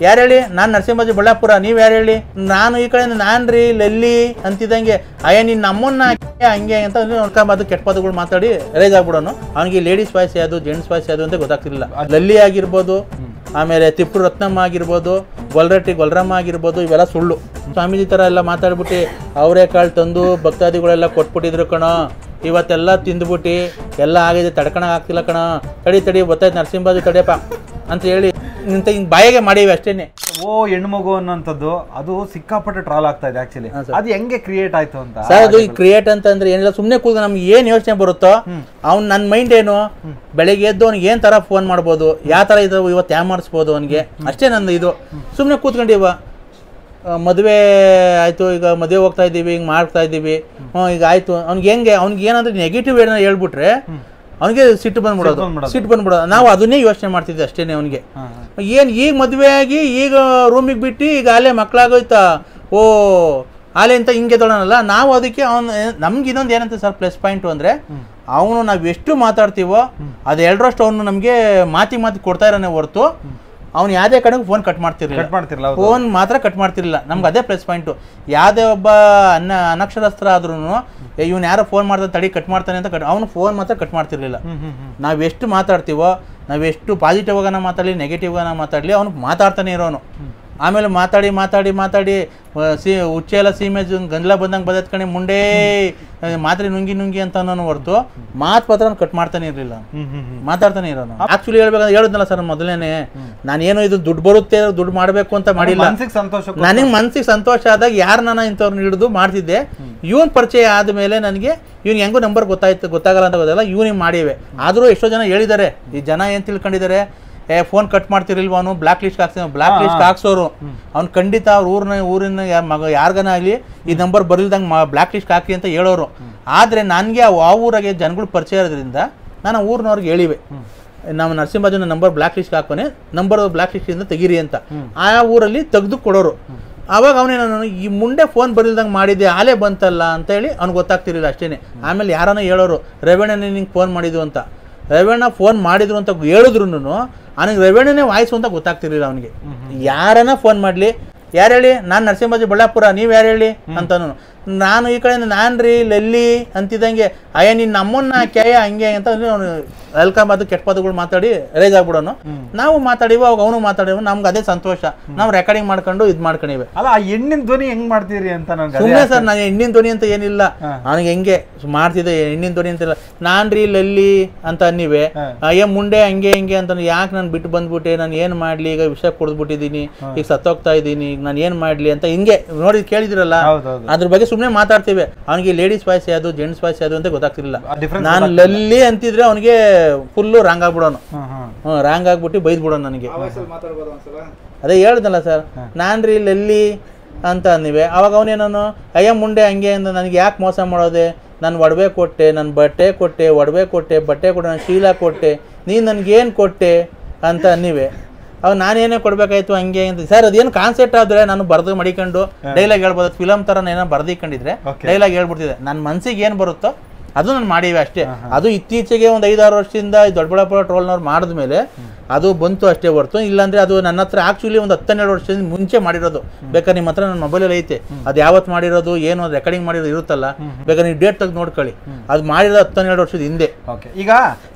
ಯಾರು ಹೇಳಿ? ನಾನು ನರಸಿಂಹರಾಜು ಬಳ್ಳಾಪುರ. ನೀವು ಯಾರು ಹೇಳಿ? ನಾನು ಈ ಕಡೆ ನಾನು ರೀ ಲಲ್ಲಿ ಅಂತಿದ್ದಂಗೆ ಅಯ್ಯ ನೀನು ನಮ್ಮನ್ನ ಹಂಗೆ ಅಂತ ನೋಡ್ಕೊಂಬದು ಕೆಟ್ಟ ಪದಗಳು ಮಾತಾಡಿ ರೇಜ್ ಆಗ್ಬಿಡೋನು. ಅವ್ನಿಗೆ ಲೇಡೀಸ್ ವಾಯ್ಸ್ ಯಾವುದು ಜೆಂಟ್ಸ್ ವಾಯ್ಸ್ ಯಾವುದು ಅಂತ ಗೊತ್ತಾಗ್ತಿರ್ಲಿಲ್ಲ. ಲಲ್ಲಿ ಆಗಿರ್ಬೋದು, ಆಮೇಲೆ ತಿಪ್ಪು ರತ್ನಮ್ಮ ಆಗಿರ್ಬೋದು, ಗೊಲ್ರಟ್ಟಿ ಗೊಲ್ರಮ್ಮ ಆಗಿರ್ಬೋದು, ಇವೆಲ್ಲ ಸುಳ್ಳು. ಸ್ವಾಮೀಜಿ ಥರ ಎಲ್ಲ ಮಾತಾಡ್ಬಿಟ್ಟು ಅವರೇ ಕಾಳು ತಂದು ಭಕ್ತಾದಿಗಳೆಲ್ಲ ಕೊಟ್ಬಿಟ್ಟಿದ್ರು ಕಣೋ. ಇವತ್ತೆಲ್ಲ ತಿಂದ್ಬಿಟ್ಟು ಎಲ್ಲ ಆಗಿದೆ, ತಡ್ಕೊಳಕ್ ಆಗ್ತಿಲ್ಲ ಕಣ, ತಡಿ ಗೊತ್ತಾಯ್ತು ನರಸಿಂಹರಾಜು ತಡಿಯಪ್ಪ ಅಂತ ಹೇಳಿ ಇಂಥ ಹಿಂಗೆ ಬಾಯಿಗೆ ಮಾಡೀವಿ ಅಷ್ಟೇನೆ. ಓ ಹೆಣ್ಣು ಮಗು ಅನ್ನೋಂಥದ್ದು ಅದು ಸಿಕ್ಕಾಪಟ್ಟೆ ಟ್ರಾಲ್ ಆಗ್ತಾ ಇದೆ ಆಕ್ಚುಲಿ. ಅದು ಹೆಂಗೆ ಕ್ರಿಯೇಟ್ ಆಯ್ತು ಅಂತ ಸರ್? ಅದು ಈ ಕ್ರಿಯೇಟ್ ಅಂತಂದ್ರೆ ಏನಿಲ್ಲ, ಸುಮ್ಮನೆ ಕೂತ್ಕೊಂಡು ನಮ್ಗೆ ಏನು ಯೋಚನೆ ಬರುತ್ತೋ ಅವ್ನು ನನ್ನ ಮೈಂಡ್ ಏನು, ಬೆಳಗ್ಗೆ ಎದ್ದು ಅವ್ನಿಗೆ ಏನು ಥರ ಫೋನ್ ಮಾಡ್ಬೋದು, ಯಾವ ಥರ ಇದು ಇವತ್ತು ಮಾಡಿಸ್ಬೋದು ಅವನಿಗೆ, ಅಷ್ಟೇ ನಂದು ಇದು. ಸುಮ್ಮನೆ ಕೂತ್ಕೊಂಡಿವ ಮದುವೆ ಆಯಿತು, ಈಗ ಮದುವೆ ಹೋಗ್ತಾ ಇದ್ದೀವಿ, ಹಿಂಗೆ ಮಾಡ್ತಾ ಇದ್ದೀವಿ, ಈಗ ಆಯಿತು. ಅವ್ನಿಗೆ ಏನಾದರೂ ನೆಗೆಟಿವ್ ಏನೋ ಹೇಳ್ಬಿಟ್ರೆ ಅವನಿಗೆ ಸಿಟ್ಟು ಬಂದ್ಬಿಡೋದು. ನಾವು ಅದನ್ನೇ ಯೋಚನೆ ಮಾಡ್ತಿದ್ದೆ ಅಷ್ಟೇನೆ. ಅವನಿಗೆ ಏನು ಈಗ ಮದುವೆ ಆಗಿ ಈಗ ರೂಮಿಗೆ ಬಿಟ್ಟು ಈಗ ಅಲ್ಲೇ ಮಕ್ಕಳಾಗೋಯ್ತಾ, ಓ ಆಲೆ ಅಂತ ಹಿಂಗೆ ತೊಗೊಳೋಣಲ್ಲ ನಾವು. ಅದಕ್ಕೆ ನಮ್ಗೆ ಇನ್ನೊಂದು ಏನಂತ ಸರ್ ಪ್ಲಸ್ ಪಾಯಿಂಟು ಅಂದರೆ, ಅವನು ನಾವು ಎಷ್ಟು ಮಾತಾಡ್ತೀವೋ ಅದು ಎರಡರಷ್ಟು ಅವನು ನಮಗೆ ಮಾತಿ ಕೊಡ್ತಾ ಇರೋನೇ ಹೊರತು ಅವ್ನು ಯಾವುದೇ ಕಡೆಗೂ ಫೋನ್ ಕಟ್ ಮಾಡ್ತಿರ್ಲಿಲ್ಲ. ಫೋನ್ ಮಾತ್ರ ಕಟ್ ಮಾಡ್ತಿರ್ಲಿಲ್ಲ. ನಮ್ಗೆ ಅದೇ ಪ್ಲಸ್ ಪಾಯಿಂಟು. ಯಾವುದೇ ಒಬ್ಬ ಅನಕ್ಷರಸ್ಥ ಆದ್ರೂ ಇವ್ನು ಯಾರೋ ಫೋನ್ ಮಾಡ್ತಾನೆ ತಡಿ ಕಟ್ ಮಾಡ್ತಾನೆ ಅಂತ ಅವನು ಫೋನ್ ಮಾತ್ರ ಕಟ್ ಮಾಡ್ತಿರ್ಲಿಲ್ಲ. ನಾವೆಷ್ಟು ಮಾತಾಡ್ತೀವೋ, ನಾವೆಷ್ಟು ಪಾಸಿಟಿವ್ ಆಗೋಣ ಮಾತಾಡಲಿ ನೆಗೆಟಿವ್ ಆಗೋಣ ಮಾತಾಡಲಿ, ಅವ್ನು ಮಾತಾಡ್ತಾನೆ ಇರೋನು. ಆಮೇಲೆ ಮಾತಾಡಿ ಹುಚ್ಚೆಲ್ಲ ಸೀಮೆ ಗಂಜಲ ಬಂದಂಗೆ ಬದತ್ಕಣಿ ಮುಂಡೆ ಮಾತ್ರೆ ನುಂಗಿ ಅಂತ ಅನ್ನೋನು ಹೊರತು ಮಾತು ಪತ್ರ ಕಟ್ ಮಾಡ್ತಾನೆ ಇರಲಿಲ್ಲ, ಮಾತಾಡ್ತಾನೆ ಇರೋನು. ಆಕ್ಚುಲಿ ಹೇಳ್ಬೇಕಂದ್ರೆ ಹೇಳಿದ್ನಲ್ಲ ಸರ್ ಮೊದಲೇನೆ, ನಾನೇನೋ ಇದು ದುಡ್ಡು ಬರುತ್ತೆ ದುಡ್ಡು ಮಾಡಬೇಕು ಅಂತ ಮಾಡಿಲ್ಲ. ನನಗೆ ಮನ್ಸಿಗೆ ಸಂತೋಷ ಆದಾಗ ಯಾರನ್ನ ಇಂಥವ್ರನ್ನ ಹಿಡಿದು ಮಾಡ್ತಿದ್ದೆ. ಇವನ್ ಪರಿಚಯ ಆದಮೇಲೆ ನನಗೆ ಇವ್ನು ಹೆಂಗೂ ನಂಬರ್ ಗೊತ್ತಾಗಲ್ಲ ಅಂತ ಗೊತ್ತಲ್ಲ, ಇವನಿಗೆ ಮಾಡಿವೆ. ಆದರೂ ಎಷ್ಟೋ ಜನ ಹೇಳಿದ್ದಾರೆ, ಈ ಜನ ಏನು ತಿಳ್ಕೊಂಡಿದ್ದಾರೆ, ಫೋನ್ ಕಟ್ ಮಾಡ್ತಿರ್ಲಿಲ್ವ ಅವನು ಬ್ಲಾಕ್ ಲಿಸ್ಟ್ ಹಾಕ್ತಾನೆ. ಬ್ಲಾಕ್ ಲಿಸ್ಟ್ ಹಾಕ್ಸೋರು ಅವ್ನು ಖಂಡಿತ ಅವ್ರ ಊರಿನ ಯಾರಿಗಾನ ಆಗಲಿ ಈ ನಂಬರ್ ಬರಲ್ದಂಗೆ ಬ್ಲಾಕ್ ಲಿಸ್ಟ್ ಹಾಕಿ ಅಂತ ಹೇಳೋರು. ಆದರೆ ನನಗೆ ಆ ಊರಾಗೆ ಜನಗಳು ಪರಿಚಯ ಇರೋದ್ರಿಂದ ನಾನು ಊರಿನವ್ರಿಗೆ ಹೇಳಿವೆ, ನಾವು ನರಸಿಂಹರಾಜನ ನಂಬರ್ ಬ್ಲಾಕ್ ಲಿಸ್ಟ್ ಹಾಕೋನೆ, ನಂಬರ್ ಬ್ಲಾಕ್ ಲಿಸ್ಟಿಂದ ತೆಗೀರಿ ಅಂತ. ಆ ಊರಲ್ಲಿ ತೆಗೆದು ಕೊಡೋರು. ಆವಾಗ ಅವನೇನು ಈ ಮುಂದೆ ಫೋನ್ ಬರಲ್ದಂಗೆ ಮಾಡಿದ್ದೆ ಆಲೇ ಬಂತಲ್ಲ ಅಂತ ಹೇಳಿ ಅವ್ನಿಗೆ ಗೊತ್ತಾಗ್ತಿರ್ಲಿಲ್ಲ ಅಷ್ಟೇ. ಆಮೇಲೆ ಯಾರನ್ನ ಹೇಳೋರು ರವೀಣನೇ ನಿಂಗೆ ಫೋನ್ ಮಾಡಿದ್ದು ಅಂತ, ರವೀಣ ಫೋನ್ ಮಾಡಿದ್ರು ಅಂತ ಹೇಳಿದ್ರು ಅವನಿಗೆ ರವೀಣನೇ ವಾಯ್ಸು ಅಂತ ಗೊತ್ತಾಗ್ತಿರ್ಲಿಲ್ಲ ಅವನಿಗೆ. ಯಾರನ್ನ ಫೋನ್ ಮಾಡಲಿ, ಯಾರು ಹೇಳಿ? ನಾನು ನರಸಿಂಹರಾಜು ಬಳ್ಳಾಪುರ. ನೀವು ಯಾರು ಹೇಳಿ ಅಂತನೂ ನಾನು ಈ ಕಡೆ ನಾನು ರೀ ಲಲ್ಲಿ ಅಂತಿದ್ದಂಗೆ ಅಯ್ಯ ನೀನು ನಮ್ಮನ್ನ ಹಂಗೆ ಅಂತ ಅಲ್ಕೊಂಬದು ಕೆಟ್ಟ ಪದಗಳು ಮಾತಾಡಿ ರೇಜ್ ಆಗ್ಬಿಡೋನು. ನಾವು ಮಾತಾಡಿವ ಅವಾಗ ಅವನು ಮಾತಾಡಿವ, ನಮ್ಗೆ ಅದೇ ಸಂತೋಷ. ನಾವು ರೆಕಾರ್ಡಿಂಗ್ ಮಾಡ್ಕೊಂಡು ಇದು ಮಾಡ್ಕೊಂಡಿವೆ. ಅಲ್ಲ ಆ ಹೆಣ್ಣಿನ ಧ್ವನಿ ಹೆಂಗ್ ಮಾಡ್ತೀರಿ ಅಂತ ಸುಮ್ಮನೆ ಸರ್, ನಾನು ಹೆಣ್ಣಿನ ಧ್ವನಿ ಅಂತ ಏನಿಲ್ಲ, ಅವನಿಗೆ ಹೆಂಗೆ ಮಾಡ್ತಿದ್ದೆ ಹೆಣ್ಣಿನ ಧ್ವನಿ ಅಂತಿಲ್ಲ. ನಾನ್ ರೀ ಲಲ್ಲಿ ಅಂತ ಅನ್ನಿವೆ, ಅಯ್ಯ ಮುಂಡೆ ಹಂಗೆ ಅಂತ. ಯಾಕೆ ನಾನು ಬಿಟ್ಟು ಬಂದ್ಬಿಟ್ಟೆ, ನಾನು ಏನು ಮಾಡ್ಲಿ, ಈಗ ವಿಷ ಕುಡಿದ್ಬಿಟ್ಟಿದ್ದೀನಿ, ಈಗ ಸತ್ತೋಗ್ತಾ ಇದ್ದೀನಿ, ಈಗ ನಾನು ಏನು ಮಾಡ್ಲಿ ಅಂತ ಹಿಂಗೆ ನೋಡಿ ಕೇಳಿದಿರಲ್ಲ, ಅದ್ರ ಬಗ್ಗೆ ಸುಮ್ಮನೆ ಮಾತಾಡ್ತೀವಿ. ಅವನಿಗೆ ಲೇಡೀಸ್ ವಾಯ್ಸ್ ಯಾವುದು ಜೆಂಟ್ಸ್ ವಾಯ್ಸ್ ಯಾವುದು ಅಂತ ಗೊತ್ತಾಗ್ತಿರ್ಲಿಲ್ಲ. ನಾನು ಲಲ್ಲಿ ಅಂತಿದ್ರೆ ಅವನಿಗೆ ಫುಲ್ಲು ರಾಂಗ್ ಆಗ್ಬಿಡೋನು, ರಾಂಗ್ ಆಗ್ಬಿಟ್ಟು ಬೈದ್ಬಿಡೋನು ನನಗೆ. ಅದೇ ಹೇಳ್ದಲ್ಲ ಸರ್, ನಾನ್ ರೀ ಲಲ್ಲಿ ಅಂತ ಅಂದಿವೆ. ಅವಾಗ ಅವನೇನು ಅಯ್ಯ ಮುಂಡೆ ಹಂಗೆ ಅಂತ. ನನಗೆ ಯಾಕೆ ಮೋಸ ಮಾಡೋದೆ, ನಾನು ಒಡವೆ ಕೊಟ್ಟೆ, ನನ್ನ ಬಟ್ಟೆ ಕೊಟ್ಟೆ, ಒಡವೆ ಕೊಟ್ಟೆ, ಬಟ್ಟೆ ಕೊಟ್ಟೆ, ನಾನು ಶೀಲ ಕೊಟ್ಟೆ, ನೀನು ನನಗೇನು ಕೊಟ್ಟೆ ಅಂತ ಅನ್ನಿವೆ. ಅವಾಗ ನಾನೇನೇ ಕೊಡ್ಬೇಕಾಯ್ತು ಹಂಗೆ ಅಂತ. ಸರ್ ಅದೇನು ಕಾನ್ಸೆಪ್ಟ್ ಆದರೆ ನಾನು ಬರೆದು ಮಡಿಕೊಂಡು ಡೈಲಾಗ್ ಹೇಳ್ಬೋದು, ಫಿಲಮ್ ಥರ ಏನೋ ಬರ್ದಿಕೊಂಡಿದ್ರೆ ಡೈಲಾಗ್ ಹೇಳ್ಬಿಡ್ತಿದ್ದೆ. ನನ್ನ ಮನ್ಸಿಗೆ ಏನು ಬರುತ್ತೋ ಅದು ನಾನು ಮಾಡಿವೆ ಅಷ್ಟೇ. ಅದು ಇತ್ತೀಚೆಗೆ ಒಂದು 5-6 ವರ್ಷದಿಂದ ದೊಡ್ಡಬಳ್ಳಾಪುರ ಟ್ರೋಲ್ನವ್ರು ಮಾಡಿದ್ಮೇಲೆ ಅದು ಬಂತು ಅಷ್ಟೇ ಹೊರ್ತು. ಇಲ್ಲಾಂದ್ರೆ ಅದು ನನ್ನ ಹತ್ರ ಆಕ್ಚುಲಿ ಒಂದು 10-12 ವರ್ಷದಿಂದ ಮುಂಚೆ ಮಾಡಿರೋದು. ಬೇಕಾದ್ರೆ ನಿಮ್ಮ ಹತ್ರ ನನ್ನ ಮೊಬೈಲಲ್ಲಿ ಐತೆ, ಅದು ಯಾವತ್ತು ಮಾಡಿರೋದು ಏನು ರೆಕಾರ್ಡಿಂಗ್ ಮಾಡಿರೋದು ಇರುತ್ತಲ್ಲ, ಬೇಕಾದ್ರೆ ನೀವು ಡೇಟ್ ತೆಗೆದು ನೋಡ್ಕೊಳ್ಳಿ. ಅದು ಮಾಡಿರೋದು 10-12 ವರ್ಷದ ಹಿಂದೆ. ಓಕೆ, ಈಗ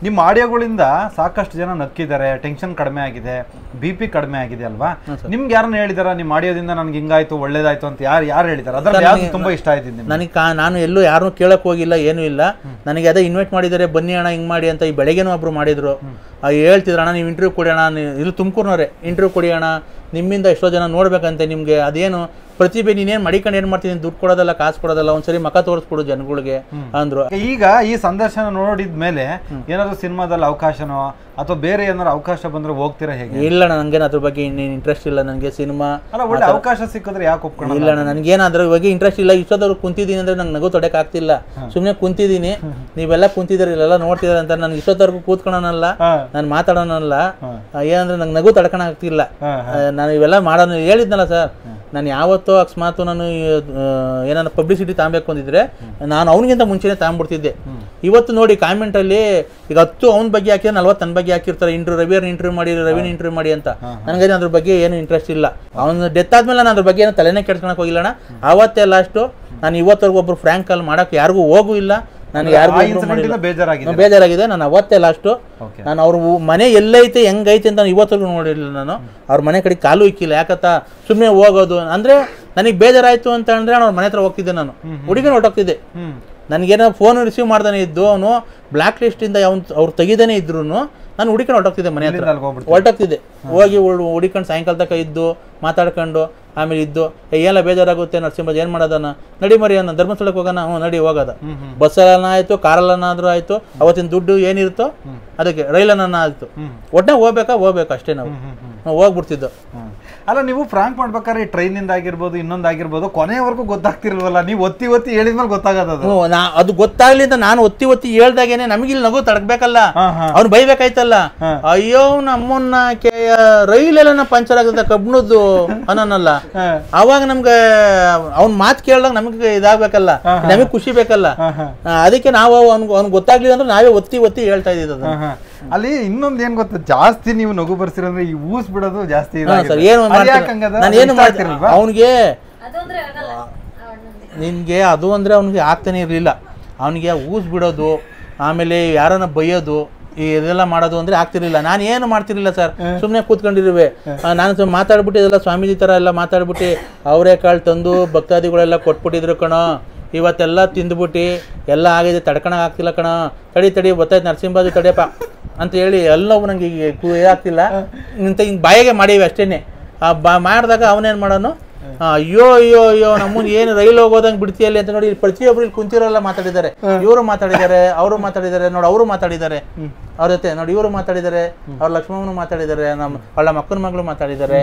ನಿಮ್ಮ ಆಡಿಯೋಗಳಿಂದ ಸಾಕಷ್ಟು ಜನ ನಕ್ಕಿದ್ದಾರೆ, ಟೆನ್ಷನ್ ಕಡಿಮೆ ಆಗಿದೆ, BP ಕಡಿಮೆ ಆಗಿದೆ ಅಲ್ವಾ? ನಿಮ್ಗೆ ಯಾರನ್ನ ಹೇಳಿದಾರ ನಿಮ್ಮ ಆಡಿಯೋದಿಂದ ನನಗೆ ಹಿಂಗಾಯ್ತು ಒಳ್ಳೇದಾಯ್ತು ಅಂತ? ಯಾರು ಹೇಳಿದಾರೆ? ಅದ್ರಲ್ಲಿ ಯಾವ್ದು ತುಂಬಾ ಇಷ್ಟ ಆಯ್ತು ನನಗೆ? ನಾನು ಎಲ್ಲೂ ಯಾರನ್ನೂ ಕೇಳಕ್ ಹೋಗಿಲ್ಲ, ಏನೂ ಇಲ್ಲ. ನನಗೆ ಅದೇ ಇನ್ವೈಟ್ ಮಾಡಿದ್ದಾರೆ, ಬನ್ನಿ ಅಣ್ಣ ಹಿಂಗೆ ಮಾಡಿ ಅಂತ. ಈ ಬೆಳಗ್ಗೆನೂ ಒಬ್ರು ಮಾಡಿದ್ರು, ಹೇಳ್ತಿದ್ರು ಅಣ್ಣ ನೀವು ಇಂಟರ್ವ್ಯೂ ಕೊಡಿ ಅಣ್ಣ, ಇದು ತುಮಕೂರಿನವರೇ, ಇಂಟರ್ವ್ಯೂ ಕೊಡಿ ಅಣ್ಣ, ನಿಮ್ಮಿಂದ ಎಷ್ಟೋ ಜನ ನೋಡ್ಬೇಕಂತೆ ನಿಮಗೆ, ಅದೇನು ಪ್ರತಿಭೆ ನೀನೇನು ಮಡಿಕೊಂಡು ಏನು ಮಾಡ್ತೀನಿ, ದುಡ್ಡು ಕೊಡೋದಲ್ಲ ಕಾಸು ಕೊಡೋದಲ್ಲ, ಒಂದ್ಸರಿ ಮಕ ತೋರಿಸ್ಕೊಡು ಜನಗಳಿಗೆ ಅಂದ್ರು. ಈಗ ಈ ಸಂದರ್ಶನ ನೋಡಿದ ಮೇಲೆ ಏನಾದ್ರು ಸಿನಿಮಾದಲ್ಲಿ ಅವಕಾಶನೋ ಅಥವಾ ಬೇರೆ ಏನಾದ್ರು ಅವಕಾಶ ಬಂದ್ರೆ ಹೋಗ್ತೀರಾ ಹೇಗೆ? ಇಲ್ಲ ನನಗೇನು ಅದ್ರ ಬಗ್ಗೆ ಇನ್ನೇನು ಇಂಟ್ರೆಸ್ಟ್ ಇಲ್ಲ. ನನಗೆ ಸಿನಿಮಾ ಒಳ್ಳೆ ಅವಕಾಶ ಸಿಕ್ಕಿದ್ರೆ ಯಾಕೆ ಒಪ್ಕೊಂಡು? ಇಲ್ಲ ನನಗೇನಾದ್ರೂ ಇವಾಗ ಇಂಟ್ರೆಸ್ಟ್ ಇಲ್ಲ. ಇಷ್ಟೊತ್ತವ್ರು ಕುಂತಿದ್ದೀನಿ ಅಂದ್ರೆ ನಂಗೆ ನಗು ತೊಡಕ್ ಆಗ್ತಿಲ್ಲ. ಸುಮ್ಮನೆ ಕುಂತಿದ್ದೀನಿ, ನೀವೆಲ್ಲ ಕುಂತಿದ್ದೀರಿ, ಇಲ್ಲೆಲ್ಲ ನೋಡ್ತಿದಾರೆ ಅಂತ. ನನ್ಗೆ ಇಷ್ಟೊತ್ತವರೆಗೂ ಕೂತ್ಕೊಳ್ಳೋನಲ್ಲ, ನಾನು ಮಾತಾಡೋನಲ್ಲ, ಏನಂದ್ರೆ ನಂಗೆ ನಗು ತಡ್ಕೊಳ ಆಗ್ತಿಲ್ಲ. ನಾನು ಇವೆಲ್ಲ ಮಾಡೋಣ ಹೇಳಿದ್ನಲ್ಲ ಸರ್, ನಾನು ಯಾವತ್ತೋ ಅಕಸ್ಮಾತ್ ನಾನು ಏನಾದ್ರು ಪಬ್ಲಿಸಿಟಿ ತಗೊಬೇಕು ಅಂದಿದ್ರೆ ನಾನು ಅವನಿಗಿಂತ ಮುಂಚೆನೇ ತಗೊಂಡ್ಬಿಡ್ತಿದ್ದೆ. ಇವತ್ತು ನೋಡಿ ಕಾಮೆಂಟಲ್ಲಿ ಈಗ 10 ಅವನ ಬಗ್ಗೆ ಹಾಕಿದ್ರೆ 40 ನನ್ನ ಬಗ್ಗೆ ಹಾಕಿರ್ತಾರೆ. ರವಿಯರ್ನ ಇಂಟರ್ವ್ಯೂ ಮಾಡಿ, ರವಿನ ಇಂಟರ್ವ್ಯೂ ಮಾಡಿ ಅಂತ. ನನಗೆ ಅದ್ರ ಬಗ್ಗೆ ಏನು ಇಂಟ್ರೆಸ್ಟ್ ಇಲ್ಲ. ಅವನ ಡೆತ್ ಆದ್ಮೇಲೆ ನಾನು ಅದ್ರ ಬಗ್ಗೆ ಏನು ತಲೆನೇ ಕೆಡ್ಸ್ಕೊಳಕ್ ಹೋಗಿಲ್ಲಣ್ಣ. ಅವತ್ತೇ ಲಾಸ್ಟು. ನಾನು ಇವತ್ತವರೆಗೂ ಒಬ್ರು ಫ್ರ್ಯಾಂಕ್ ಕಾಲ್ ಮಾಡಕ್ಕೆ ಯಾರಿಗೂ ಹೋಗೂ ಇಲ್ಲ. ನಾನು ಯಾರಿಗೂ ಬೇಜಾರಾಗಿದೆ. ನಾನು ಅವತ್ತೇ ಲಾಸ್ಟು. ನಾನು ಅವ್ರ ಮನೆ ಎಲ್ಲೈತೆ ಹೆಂಗೈತೆ ಅಂತ ಇವತ್ತರೆಗೂ ನೋಡಿರಲಿಲ್ಲ. ನಾನು ಅವ್ರ ಮನೆ ಕಡೆ ಕಾಲು ಇಕ್ಕಿಲ್ಲ. ಯಾಕತ್ತ ಸುಮ್ಮನೆ ಹೋಗೋದು ಅಂದರೆ ನನಗೆ ಬೇಜಾರಾಯಿತು ಅಂತ ಅಂದರೆ ಅವ್ರ ಮನೆ ಹತ್ರ ಹೋಗ್ತಿದ್ದೆ. ನಾನು ಹುಡುಗಿನ ಹೊಟ್ಟೋಗ್ತಿದ್ದೆ. ನನಗೇನೋ ಫೋನ್ ರಿಸೀವ್ ಮಾಡ್ದಾನೆ ಇದ್ದು ಅವನು ಬ್ಲ್ಯಾಕ್ ಲಿಸ್ಟಿಂದ ಅವ್ರು ತೆಗಿದಾನೆ ಇದ್ರು ನಾನು ಹುಡುಕೊಂಡು ಹೊಟ್ಟೋಗ್ತಿದ್ದೆ. ಮನೆ ಹತ್ರ ಹೊರಟೋಗ್ತಿದ್ದೆ. ಹೋಗಿ ಹುಡುಕೊಂಡು ಸಾಯಂಕಾಲ ತನಕ ಇದ್ದು ಮಾತಾಡ್ಕೊಂಡು ಆಮೇಲೆ ಇದ್ದು ಎಲ್ಲ ಬೇಜಾರಾಗುತ್ತೆ ನರಸಿಂಹ ಏನು ಮಾಡೋದನ್ನ ನಡಿ ಮರಿ ಅನ್ನೋ ಧರ್ಮಸ್ಥಳಕ್ಕೆ ಹೋಗೋಣ. ನಡಿ ಹೋಗೋದ. ಬಸ್ಸಲ್ಲನ ಆಯಿತು, ಕಾರಲ್ಲನಾದ್ರೂ ಆಯಿತು. ಅವತ್ತಿನ ದುಡ್ಡು ಏನಿರುತ್ತೋ ಅದಕ್ಕೆ ರೈಲನ್ನ ಆಯಿತು. ಒಟ್ಟೆ ಹೋಗ್ಬೇಕು ಅಷ್ಟೇ. ನಾವು ಹೋಗ್ಬಿಡ್ತಿದ್ದೋ. ಅಲ್ಲ, ನೀವು ಫ್ರಾಂಕ್ ಮಾಡ್ಬೇಕಾದ್ರೆ ಟ್ರೈನಿಂದ ಆಗಿರ್ಬೋದು, ಇನ್ನೊಂದಾಗಿರ್ಬೋದು, ಕೊನೆಯವರೆಗೂ ಗೊತ್ತಾಗ್ತಿರ್ಲ್ವಲ್ಲ. ನೀವು ಒತ್ತಿ ಹೇಳಿದ್ಮೇಲೆ ಗೊತ್ತಾಗೋದು. ಅದು ಗೊತ್ತಾಗ್ಲಿ ಅಂತ ನಾನು ಒತ್ತಿ ಹೇಳ್ದಾಗೇನೆ ನಮಗಿಲ್ಲಿ ನಗು ತಡಕ್ಬೇಕಲ್ಲ. ಅವ್ನು ಬೈಬೇಕಾಯ್ತಲ್ಲ. ಅಯ್ಯೋ ನಮ್ಮನ್ನ ರೈಲೆಲ್ಲ ಪಂಚರ್ ಆಗದ ಕಬ್ಣದ್ದು ಅನ್ನೋನಲ್ಲ. ಅವಾಗ ನಮ್ಗೆ ಅವ್ನ ಮಾತು ಕೇಳಿದಾಗ ನಮ್ಗೆ ಇದಾಗಬೇಕಲ್ಲ, ನಮಗೆ ಖುಷಿ ಬೇಕಲ್ಲ. ಅದಕ್ಕೆ ನಾವು ಅವ್ನಿಗೆ ಗೊತ್ತಾಗ್ಲಿಲ್ಲ ಅಂದ್ರೆ ನಾವೇ ಒತ್ತಿ ಹೇಳ್ತಾ ಇದ್ದಿದ್ದು. ಅಲ್ಲಿ ಇನ್ನೊಂದು ಏನ್ ಗೊತ್ತ, ಜಾಸ್ತಿ ನೀವು ನಗು ಬರ್ಸಿರಂದ್ರೆ ಈ ಊಸ್ ಬಿಡೋದು ಜಾಸ್ತಿ. ಏನು ಮಾಡ್ತೀನಿ ಅವನಿಗೆ, ನಿನ್ಗೆ ಅದು ಅಂದ್ರೆ ಅವ್ನಿಗೆ ಆಗ್ತಾನೆ ಇರ್ಲಿಲ್ಲ. ಅವನಿಗೆ ಊಸ್ ಬಿಡೋದು, ಆಮೇಲೆ ಯಾರನ್ನ ಬೈಯೋದು, ಇದೆಲ್ಲ ಮಾಡೋದು ಅಂದ್ರೆ ಆಗ್ತಿರ್ಲಿಲ್ಲ. ನಾನು ಏನು ಮಾಡ್ತಿರ್ಲಿಲ್ಲ ಸರ್. ಸುಮ್ಮನೆ ಕೂತ್ಕೊಂಡಿರುವೆ. ನಾನು ಮಾತಾಡ್ಬಿಟ್ಟು ಇದೆಲ್ಲ ಸ್ವಾಮೀಜಿ ತರ ಎಲ್ಲ ಮಾತಾಡ್ಬಿಟ್ಟು ಅವರೇ ಕಾಳು ತಂದು ಭಕ್ತಾದಿಗಳೆಲ್ಲ ಕೊಟ್ಬಿಟ್ಟಿದ್ರು ಕಣೋ. ಇವತ್ತೆಲ್ಲ ತಿಂದ್ಬಿಟ್ಟು ಎಲ್ಲ ಆಗಿದೆ, ತಡ್ಕೊಳಕ್ ಆಗ್ತಿಲ್ಲ ಕಣೋ. ತಡಿ ಗೊತ್ತಾಯ್ತು ನರಸಿಂಹರಾಜು ತಡಿಯಪ್ಪ ಅಂತ ಹೇಳಿ ಎಲ್ಲವೂ ನಂಗೆ ಇದಾಗ್ತಿಲ್ಲ ಇಂತ ಹಿಂಗೆ ಬಾಯಿಗೆ ಮಾಡೀವಿ ಅಷ್ಟೇನೆ. ಮಾಡಿದಾಗ ಅವನೇನು ಮಾಡೋನು, ಅಯ್ಯೋ ನಮ್ಮನ್ನ ಏನು ರೈಲ್ ಹೋಗೋದಂಗೆ ಬಿಡ್ತೀಯಲ್ಲಿ ಅಂತ ನೋಡಿ. ಪ್ರತಿಯೊಬ್ರು ಇಲ್ಲಿ ಕುಂತಿರೋಲ್ಲ ಮಾತಾಡಿದ್ದಾರೆ. ಇವರು ಮಾತಾಡಿದ್ದಾರೆ, ಅವರು ಮಾತಾಡಿದ್ದಾರೆ, ನೋಡಿ ಅವರು ಮಾತಾಡಿದ್ದಾರೆ ಅವ್ರ ಜೊತೆ. ನೋಡಿ ಇವರು ಮಾತಾಡಿದ್ದಾರೆ, ಅವ್ರ ಲಕ್ಷ್ಮಣನು ಮಾತಾಡಿದ್ದಾರೆ, ಅವಳ ಮಕ್ಕನ ಮಗಳು ಮಾತಾಡಿದ್ದಾರೆ,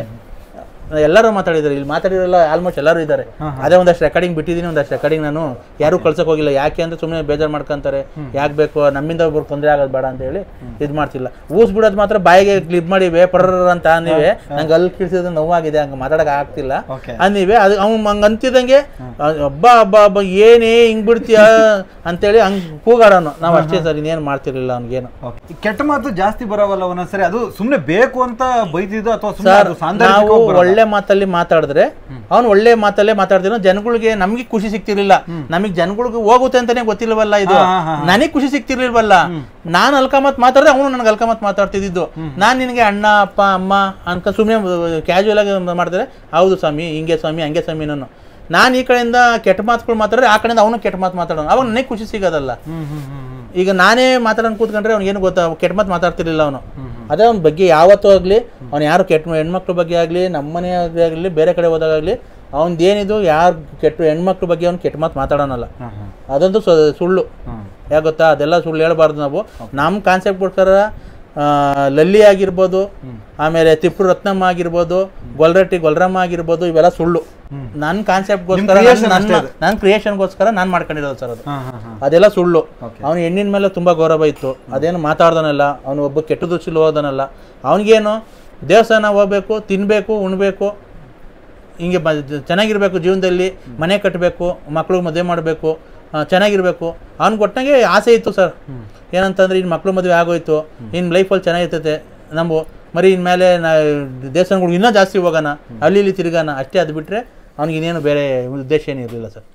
ಎಲ್ಲರೂ ಮಾತಾಡಿದ್ದಾರೆ. ಇಲ್ಲಿ ಮಾತಾಡಿರೋಲ್ಲ ಆಲ್ಮೋಸ್ಟ್ ಎಲ್ಲರೂ ಇದ್ದಾರೆ. ಅದೇ ಒಂದಷ್ಟು ರೆಕಾರ್ಡಿಂಗ್ ಬಿಟ್ಟಿದ್ದೀನಿ. ಒಂದಷ್ಟು ರೆಕಾರ್ಡಿಂಗ್ ನಾನು ಯಾರು ಕಳ್ಸಕ್ ಹೋಗಿಲ್ಲ. ಯಾಕೆ ಅಂದ್ರೆ ಸುಮ್ಮನೆ ಬೇಜಾರು ಮಾಡ್ಕೊಂತಾರೆ. ಯಾಕೆ ಬೇಕು, ನಮ್ಮಿಂದ ಒಬ್ರು ತೊಂದರೆ ಆಗೋದು ಬೇಡ ಅಂತ ಹೇಳಿ ಇದು ಮಾಡ್ತಿಲ್ಲ. ಊಸ್ ಬಿಡೋದು ಮಾತ್ರ ಬಾಯಿಗೆ ಕ್ಲಿಪ್ ಮಾಡಿವೆ ಪರ್ರ ಅಂತ ಅನ್ನಿವೆ. ನಂಗೆ ಅಲ್ಲಿ ಕಿಳಿಸಿದ್ರೆ ನೋವಾಗಿದೆ, ಹಂಗೆ ಮಾತಾಡಕ್ ಆಗ್ತಿಲ್ಲ ಅನ್ನಿವೆ. ಅದು ಅವ್ನು ಹಂಗೆ ಅಂತಿದಂಗೆ ಹಬ್ಬ ಏನೇ ಹಿಂಗ್ ಬಿಡ್ತೀಯ ಅಂತೇಳಿ ಹಂಗ್ ಕೂಗಾಡೋನು. ನಾವು ಅಷ್ಟೇ ಸರ್, ಇನ್ನೇನು ಮಾಡ್ತಿರ್ಲಿಲ್ಲ ಅವ್ನಿಗೇನು. ಕೆಟ್ಟ ಮಾತು ಜಾಸ್ತಿ ಬರೋವಲ್ಲ ಒಂದೊಂದ್ಸರಿ. ಅದು ಸುಮ್ಮನೆ ಬೇಕು ಅಂತ ಬೈದಿದ್ದು ಅಥವಾ ನಾವು ಒಳ್ಳೆ ಮಾತಲ್ಲಿ ಮಾತಾಡಿದ್ರೆ ಅವ್ನು ಒಳ್ಳೆ ಮಾತಲ್ಲೇ ಮಾತಾಡ್ತಿರೋ. ಜನಗಳಿಗೆ ನಮ್ಗೆ ಖುಷಿ ಸಿಕ್ತಿರ್ಲಿಲ್ಲ. ನಮಗ್ ಜನಗಳಿಗೆ ಹೋಗುತ್ತೆ ಅಂತಾನೆ ಗೊತ್ತಿಲ್ವಲ್ಲ. ಇದು ನನಗ್ ಖುಷಿ ಸಿಕ್ತಿರ್ಲಿಲ್ವಲ್ಲ. ನಾನು ಅಲ್ಕಮತ್ ಮಾತಾಡಿದ್ರೆ ಅವನು ನನಗೆ ಅಲ್ಕಮತ್ ಮಾತಾಡ್ತಿದ್ದು. ನಾನ್ ನಿನಗೆ ಅಣ್ಣ ಅಪ್ಪ ಅಮ್ಮ ಅನ್ಕ ಸುಮ್ಮನೆ ಕ್ಯಾಶುವಲ್ ಆಗಿ ಮಾಡಿದ್ರೆ ಹೌದು ಸ್ವಾಮಿ ಹಿಂಗೆ ಸ್ವಾಮಿ ಹಂಗೆ ಸ್ವಾಮಿ. ನಾನು ಈ ಕಡೆಯಿಂದ ಕೆಟ್ಟ ಮಾತುಗಳು ಮಾತಾಡಿದ್ರೆ ಆ ಕಡೆಯಿಂದ ಅವನು ಕೆಟ್ಟ ಮಾತು ಮಾತಾಡೋನು. ಅವಾಗ ನನಗೆ ಖುಷಿ ಸಿಗೋದಲ್ಲ. ಈಗ ನಾನೇ ಮಾತಾಡೋಣ ಕೂತ್ಕೊಂಡ್ರೆ ಅವ್ನಿಗೇನು ಗೊತ್ತಾ, ಕೆಟ್ಟ ಮಾತು ಮಾತಾಡ್ತಿರ್ಲಿಲ್ಲ ಅವನು. ಅದೇ ಅವ್ನ ಬಗ್ಗೆ ಯಾವತ್ತೂ ಆಗಲಿ, ಅವ್ನು ಯಾರು ಕೆಟ್ಟ ಹೆಣ್ಮಕ್ಳ ಬಗ್ಗೆ ಆಗಲಿ, ನಮ್ಮನೆ ಆಗಲಿ, ಬೇರೆ ಕಡೆ ಹೋದಾಗಲಿ ಅವನದೇನಿದು ಯಾರು ಕೆಟ್ಟ ಹೆಣ್ಮಕ್ಳ ಬಗ್ಗೆ ಅವ್ನು ಕೆಟ್ಟ ಮಾತು ಮಾತಾಡೋನಲ್ಲ. ಅದಂತೂ ಸುಳ್ಳು. ಯಾಕೆ ಗೊತ್ತಾ, ಅದೆಲ್ಲ ಸುಳ್ಳು ಹೇಳ್ಬಾರ್ದು ನಾವು. ನಮ್ಮ ಕಾನ್ಸೆಪ್ಟ್ ಪ್ರಕಾರ ಲಲ್ಲಿ ಆಗಿರ್ಬೋದು, ಆಮೇಲೆ ತಿಪ್ಪು ರತ್ನಮ್ಮ ಆಗಿರ್ಬೋದು, ಗೊಲ್ರಮ್ಮ ಆಗಿರ್ಬೋದು, ಇವೆಲ್ಲ ಸುಳ್ಳು. ನನ್ನ ಕಾನ್ಸೆಪ್ಟ್ಗೋಸ್ಕರ, ನನ್ನ ಕ್ರಿಯೇಷನ್ಗೋಸ್ಕರ ನಾನು ಮಾಡ್ಕೊಂಡಿರೋದು ಸರ್. ಅದೆಲ್ಲ ಸುಳ್ಳು. ಅವ್ನು ಹೆಣ್ಣಿನ ಮೇಲೆ ತುಂಬಾ ಗೌರವ ಇತ್ತು. ಅದೇನು ಮಾತಾಡ್ದನಲ್ಲ. ಅವನು ಒಬ್ಬ ಕೆಟ್ಟ ದೃಷ್ಟಿಲಿ ಹೋದನಲ್ಲ. ಅವನಿಗೇನು ದೇವಸ್ಥಾನ ಹೋಗ್ಬೇಕು, ತಿನ್ಬೇಕು, ಉಣ್ಬೇಕು, ಹಿಂಗೆ ಚೆನ್ನಾಗಿರ್ಬೇಕು, ಜೀವನದಲ್ಲಿ ಮನೆ ಕಟ್ಟಬೇಕು, ಮಕ್ಳಿಗೆ ಮದುವೆ ಮಾಡಬೇಕು, ಚೆನ್ನಾಗಿರ್ಬೇಕು. ಅವ್ನಿಗೆ ಒಟ್ಟಿಗೆ ಆಸೆ ಇತ್ತು ಸರ್. ಏನಂತಂದ್ರೆ ಇನ್ನು ಮಕ್ಳು ಮದುವೆ ಆಗೋಯ್ತು, ಇನ್ನು ಲೈಫಲ್ಲಿ ಚೆನ್ನಾಗಿರ್ತೈತೆ ನಮ್ಮ ಮರಿ, ಇನ್ಮೇಲೆ ದೇವಸ್ಥಾನಗಳು ಇನ್ನೂ ಜಾಸ್ತಿ ಹೋಗೋಣ, ಅಲ್ಲಿ ಇಲ್ಲಿ ತಿರ್ಗೋಣ ಅಷ್ಟೇ. ಅದು ಬಿಟ್ಟರೆ ಅವ್ನಿಗೆ ಇನ್ನೇನು ಬೇರೆ ಉದ್ದೇಶ ಏನಿರಲಿಲ್ಲ ಸರ್.